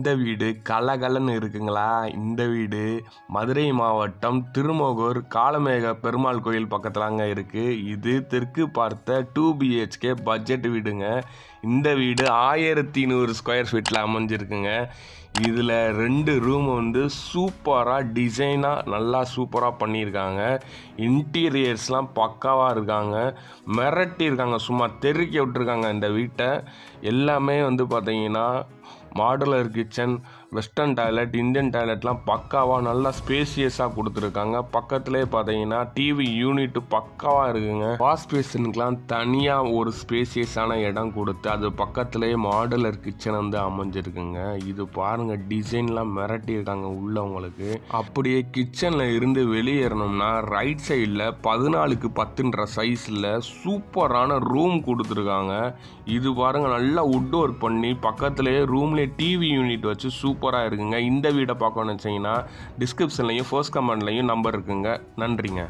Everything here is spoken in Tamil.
இந்த வீடு கலகலன்னு இருக்குங்களா? இந்த வீடு மதுரை மாவட்டம் திருமோகூர் காளமேக பெருமாள் கோயில் பக்கத்துலாங்க இருக்குது. இது தெற்கு பார்த்த 2 BHK பட்ஜெட் வீடுங்க. இந்த வீடு 1100 ஸ்கொயர் ஃபீட்டில் அமைஞ்சிருக்குங்க. இதில் 2 ரூம் வந்து சூப்பராக டிசைனாக நல்லா சூப்பராக பண்ணியிருக்காங்க. இன்டீரியர்ஸ்லாம் பக்காவாக இருக்காங்க, மிரட்டியிருக்காங்க, சும்மா தெருக்கி விட்டுருக்காங்க இந்த வீட்டை. எல்லாமே வந்து பார்த்தீங்கன்னா modular kitchen, western toilet, Indian டாய்லெட்லாம் பக்காவாக நல்லா ஸ்பேசியஸாக கொடுத்துருக்காங்க. பக்கத்துலேயே பார்த்தீங்கன்னா டிவி யூனிட் பக்காவாக இருக்குங்க. வாஷ் பேஷனுக்கெலாம் தனியாக ஒரு ஸ்பேசியஸான இடம் கொடுத்து அது பக்கத்துலேயே மாடுலர் கிச்சன் வந்து அமைஞ்சிருக்குங்க. இது பாருங்கள், டிசைன்லாம் மிரட்டியிருக்காங்க உள்ளவங்களுக்கு. அப்படியே கிச்சனில் இருந்து வெளியேறணும்னா ரைட் சைடில் 14க்கு 10ன்ற சைஸில் சூப்பரான ரூம் கொடுத்துருக்காங்க. இது பாருங்கள், நல்லா வுட் ஒர்க் பண்ணி பக்கத்துலேயே ரூம்லேயே டிவி யூனிட் வச்சு சூப்பராக இருக்குங்க. இந்த வீடை பார்க்கணும்னு வச்சிங்கன்னா டிஸ்கிரிப்ஷன்லையும் ஃபர்ஸ்ட் கமெண்ட்லையும் நம்பர் இருக்குங்க. நன்றிங்க.